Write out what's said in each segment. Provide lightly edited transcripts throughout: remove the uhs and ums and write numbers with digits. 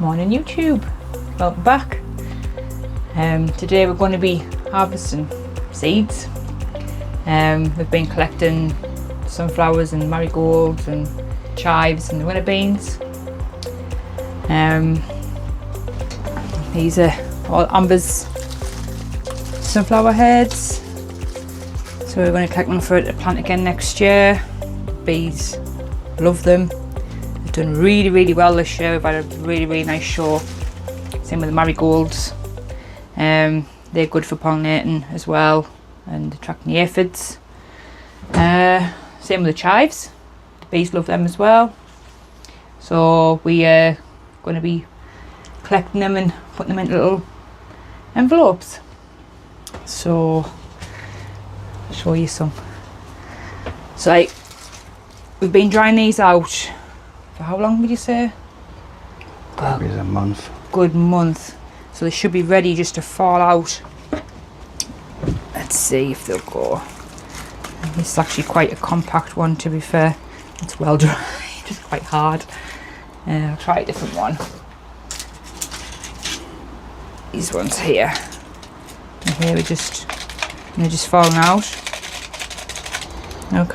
Morning YouTube, welcome back. Today we're going to be harvesting seeds. We've been collecting sunflowers and marigolds and chives and winter beans. These are all Amber's sunflower heads, so we're going to collect them for a plant again next year. Bees love them. They've done really well this year. We've had a really nice show. Same with the marigolds. They're good for pollinating as well and attracting the aphids. Same with the chives. The bees love them as well. So we are going to be collecting them and putting them in little envelopes. So I'll show you some. So we've been drying these out for how long would you say? Probably a month. Good month. So they should be ready just to fall out. Let's see if they'll go. This is actually quite a compact one, to be fair. It's well dried, it's quite hard. I'll try a different one. These ones here. And here they're just falling out. Look.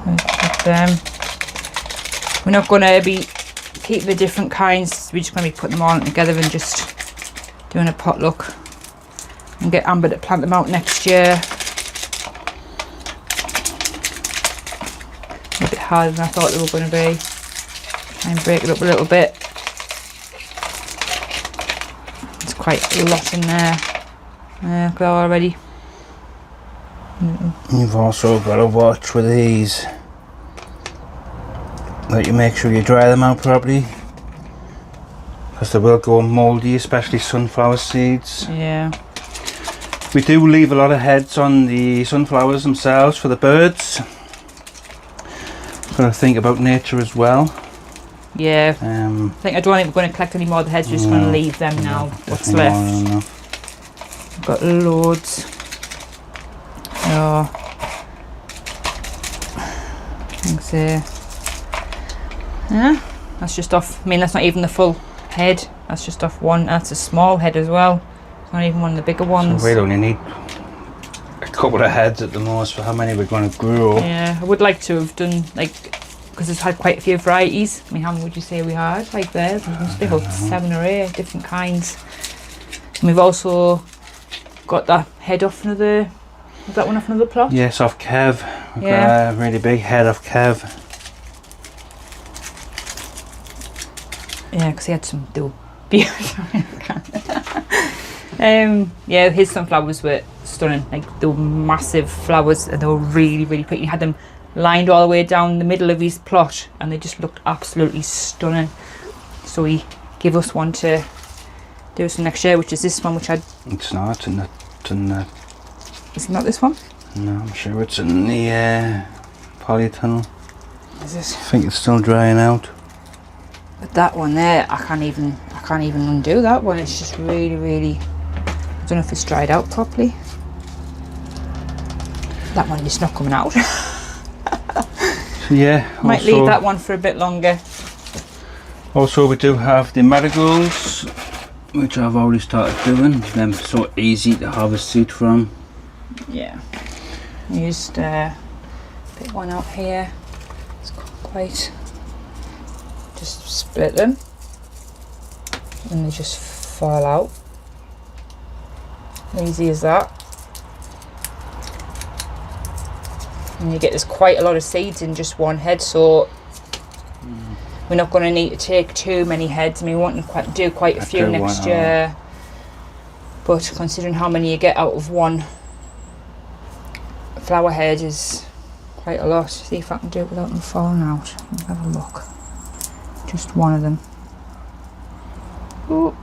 Like them. We're not going to be keeping the different kinds. We're just going to be putting them all together and just doing a potluck. And get Amber to plant them out next year. A bit harder than I thought they were going to be. Try and break it up a little bit. There's quite a lot in there. Look at that already. You've also got to watch with these that you make sure you dry them out properly, because they will go mouldy, especially sunflower seeds. Yeah. We do leave a lot of heads on the sunflowers themselves for the birds. Got to think about nature as well. Yeah. I think I don't think we're going to collect any more of the heads. We're just going to leave them now. What's left? I've got loads. Oh. Thanks here. Yeah, that's just off. I mean, that's not even the full head. That's just off one. That's a small head as well. It's not even one of the bigger ones. So we'd only need a couple of heads at the most for how many we're going to grow. Yeah, I would like to have done, like, because it's had quite a few varieties. I mean, how many would you say we had? Like there must be about 7 or 8 different kinds. And we've also got that head off another. Is that one off another plot? Yes, off Kev. We've got a really big head off Kev. Yeah, because he had some. They were beautiful. Yeah, his sunflowers were stunning. Like, they were massive flowers and they were really pretty. He had them lined all the way down the middle of his plot and they just looked absolutely stunning. So he gave us one to do some next year, which is this one, which I. It's not in the. Is it not this one? No, I'm sure it's in the polytunnel. Is this? I think it's still drying out. But that one there, I can't even undo that one. It's just really. I don't know if it's dried out properly. That one is not coming out. So yeah. Might leave that one for a bit longer. Also, we do have the marigolds, which I've already started doing. Them so easy to harvest seed from. Yeah. Used pick one out here. It's quite. Just split them and they just fall out. Easy as that. And you get there's quite a lot of seeds in just one head, so we're not going to need to take too many heads. I mean, we want to do quite a few next year, but considering how many you get out of one flower head is quite a lot. See if I can do it without them falling out. Let's have a look. Just one of them. Ooh.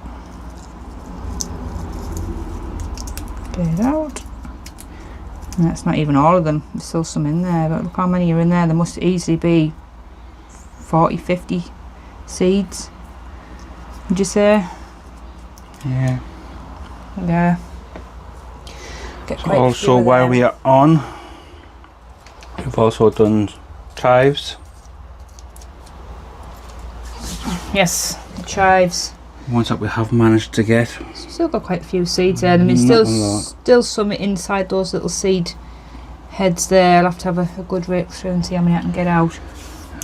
Get it out. And that's not even all of them. There's still some in there, but look how many are in there. There must easily be 40, 50 seeds. Would you say? Yeah. Yeah. Get quite also, while we are on, we've also done chives. Yes, the chives. Ones that we have managed to get. Still got quite a few seeds there. I mean, still some inside those little seed heads there. I'll have to have a good rake through and see how many I can get out.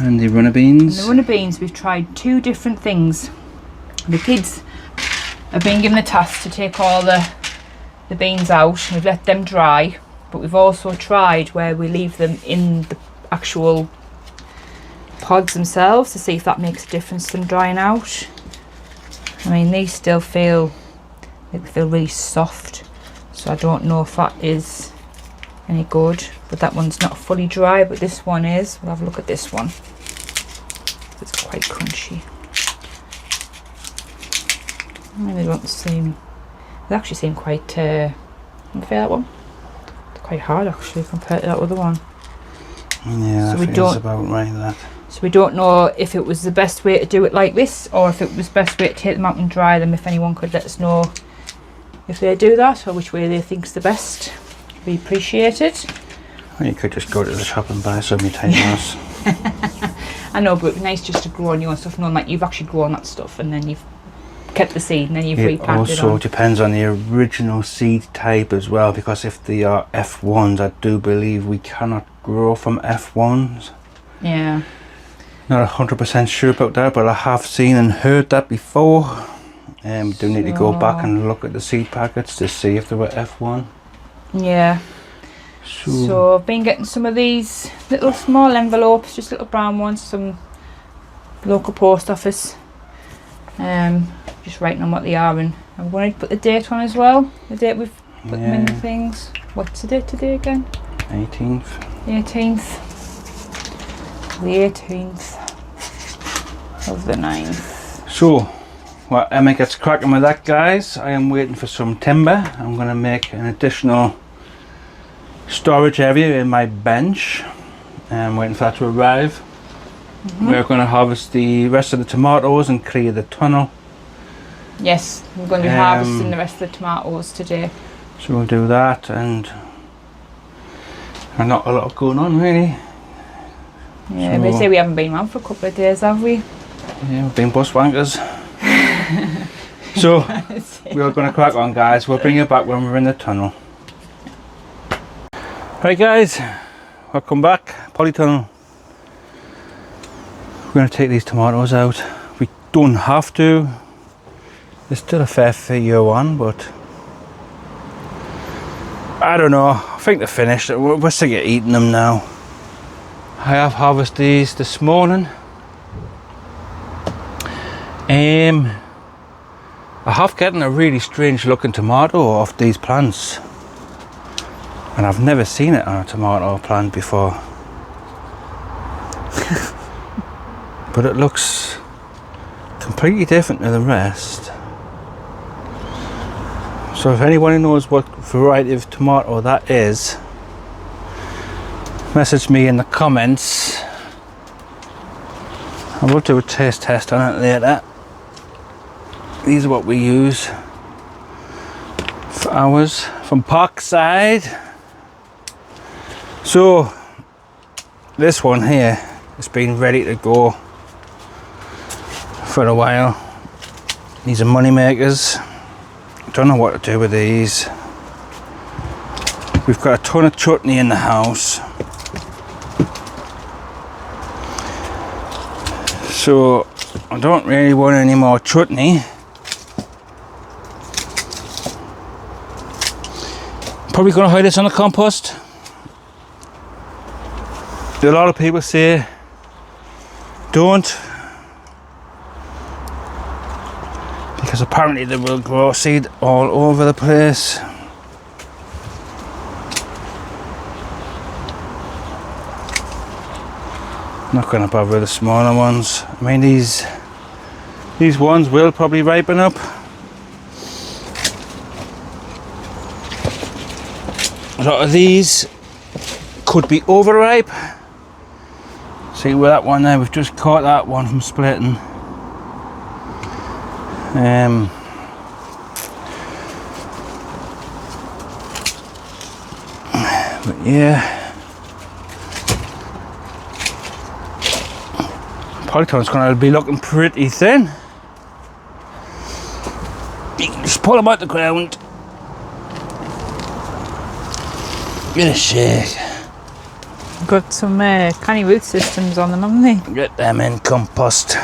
And the runner beans. And the runner beans, we've tried 2 different things. The kids have been given a task to take all the beans out. We've let them dry, but we've also tried where we leave them in the actual pods themselves to see if that makes a difference to them drying out. I mean, these still feel really soft, so I don't know if that is any good. But that one's not fully dry, but this one is. We'll have a look at this one. It's quite crunchy. I mean, they don't seem. They actually seem quite. Can you feel that one? It's quite hard actually compared to that other one. Yeah, so that feels about right. That. So we don't know if it was the best way to do it like this, or if it was the best way to take them out and dry them. If anyone could let us know if they do that, or which way they think's the best, we appreciate it. Well, you could just go to the shop and buy some tomatoes. I know, but it'd be nice just to grow on your own stuff, knowing like you've actually grown that stuff and then you've kept the seed and then you've replanted. It also depends on the original seed type as well, because if they are F1s, I do believe we cannot grow from F1s. Yeah. Not 100% sure about that, but I have seen and heard that before. We do need to go back and look at the seed packets to see if they were F1. Yeah. So I've been getting some of these little small envelopes, just little brown ones, some local post office. Just writing on what they are, and I'm going to put the date on as well. The date we've put them in the things. What's the date today again? 18th. The 18th. The 18th of the 9th. So, while Emma gets cracking with that, guys, I am waiting for some timber. I'm going to make an additional storage area in my bench. I'm waiting for that to arrive. We're going to harvest the rest of the tomatoes and clear the tunnel. Yes, we're going to be harvesting the rest of the tomatoes today. So we'll do that, and not a lot going on really. Yeah, so, they say we haven't been around for a couple of days, have we? Yeah, we've been bus wankers. So we're going to crack on, guys. We'll bring you back when we're in the tunnel. Right guys, welcome back. Polytunnel. We're going to take these tomatoes out. We don't have to. There's still a fair few on, but I don't know. I think they're finished. We're sick of eating them now. I have harvested these this morning. I have gotten a really strange looking tomato off these plants, and I've never seen it on a tomato plant before. But it looks completely different to the rest. So if anyone knows what variety of tomato that is, message me in the comments. I will do a taste test on it later. These are what we use for ours from Parkside. So this one here has been ready to go for a while. These are money makers. Don't know what to do with these. We've got a ton of chutney in the house, so I don't really want any more chutney. Probably going to hide this on the compost. A lot of people say don't, because apparently they will grow seed all over the place. Not going to bother with the smaller ones. I mean, these ones will probably ripen up. A lot of these could be overripe. See with that one there, we've just caught that one from splitting. But yeah, Polytunnel's going to be looking pretty thin. You can just pull them out the ground. Get a shake. Got some canny root systems on them, haven't they? Get them in compost.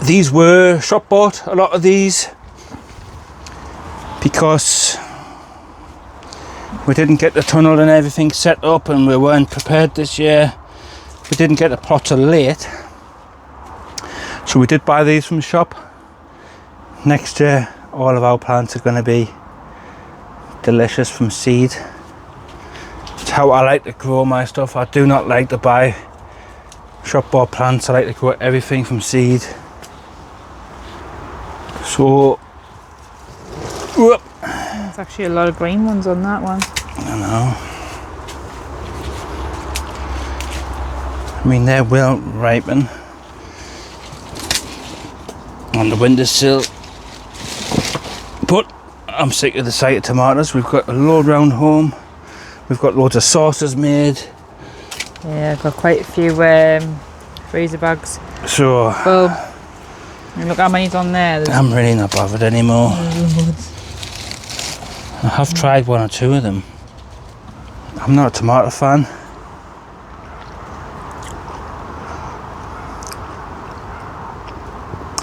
These were shop bought, a lot of these, because we didn't get the tunnel and everything set up and we weren't prepared this year. We didn't get the plot till late, so we did buy these from the shop. Next year all of our plants are going to be delicious from seed. It's how I like to grow my stuff. I do not like to buy shop bought plants. I like to grow everything from seed. So there's actually a lot of green ones on that one. I know. I mean, they will ripen on the windowsill, but I'm sick of the sight of tomatoes. We've got a load round home. We've got loads of sauces made. Yeah, I've got quite a few freezer bags. So Well, look how many's on there. I'm really not bothered anymore. I have tried one or two of them. I'm not a tomato fan.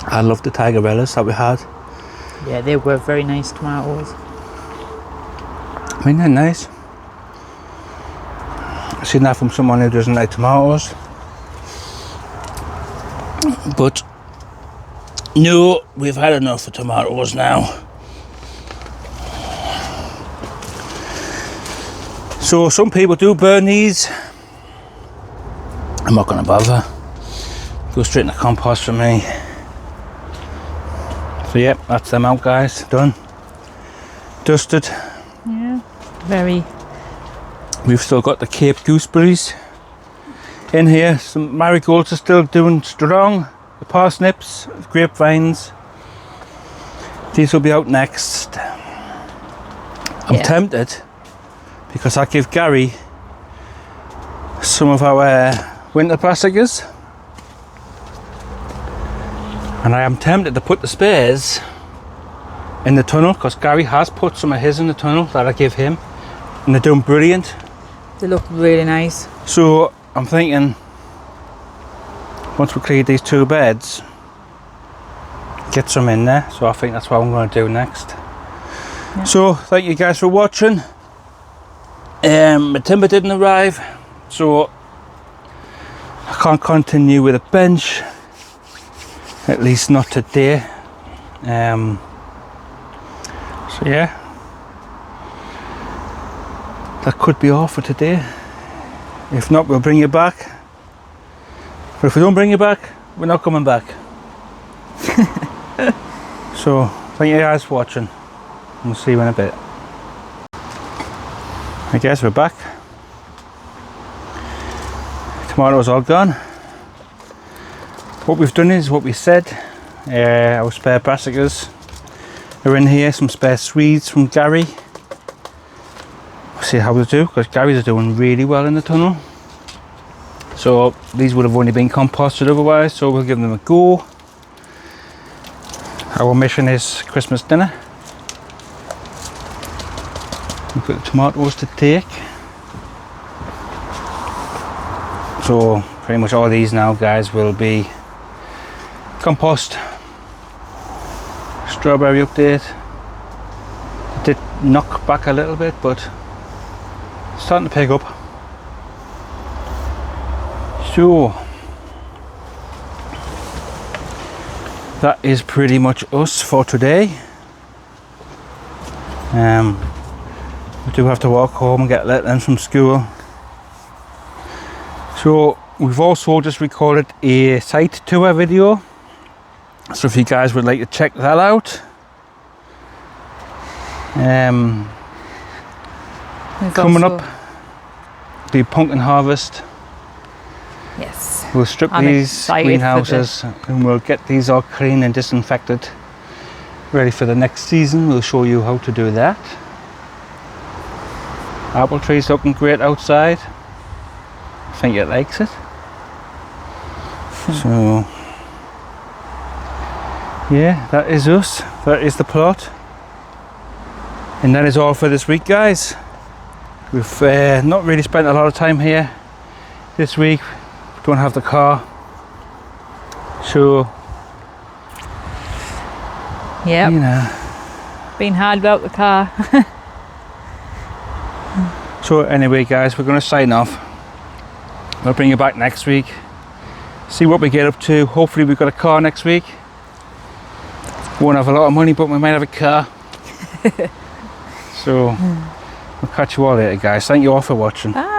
I love the tigerellas that we had. Yeah, they were very nice tomatoes. I mean, they're nice. I've seen that from someone who doesn't like tomatoes. But no, we've had enough of tomatoes now. So some people do burn these. I'm not going to bother. Go straight in the compost for me. So yep, that's them out, guys. Done. Dusted. Yeah, very. We've still got the Cape gooseberries in here. Some marigolds are still doing strong. The parsnips, grapevines. These will be out next. I'm tempted, because I give Gary some of our winter brassicas, and I am tempted to put the spares in the tunnel, because Gary has put some of his in the tunnel that I give him, and they're doing brilliant. They look really nice. So I'm thinking, once we clear these two beds, get some in there. So I think that's what I'm going to do next. Yeah. So thank you guys for watching. My timber didn't arrive, so I can't continue with a bench, at least not today. So yeah, that could be all for today. If not, we'll bring you back. But if we don't bring you back, we're not coming back. So thank you guys for watching. We'll see you in a bit. I guess we're back. Tomatoes all gone. What we've done is what we said. Our spare brassicas are in here. Some spare Swedes from Gary. We'll see how they do, because Gary's are doing really well in the tunnel. So these would have only been composted otherwise, so we'll give them a go. Our mission is Christmas dinner. We've got the tomatoes to take. So pretty much all these now, guys, will be compost. Strawberry update. It did knock back a little bit, but it's starting to pick up. So that is pretty much us for today. We do have to walk home and get let in from school. So we've also just recorded a site tour video. So if you guys would like to check that out. Coming up, the pumpkin harvest. Yes. We'll strip these greenhouses and we'll get these all clean and disinfected, ready for the next season. We'll show you how to do that. Apple tree's looking great outside. I think it likes it. So yeah, that is us. That is the plot. And that is all for this week, guys. We've not really spent a lot of time here this week. We don't have the car. So yeah, you know. been hard without the car. So anyway, guys, we're going to sign off. We'll bring you back next week. See what we get up to. Hopefully we've got a car next week. Won't have a lot of money, but we might have a car. So we'll catch you all later, guys. Thank you all for watching. Bye.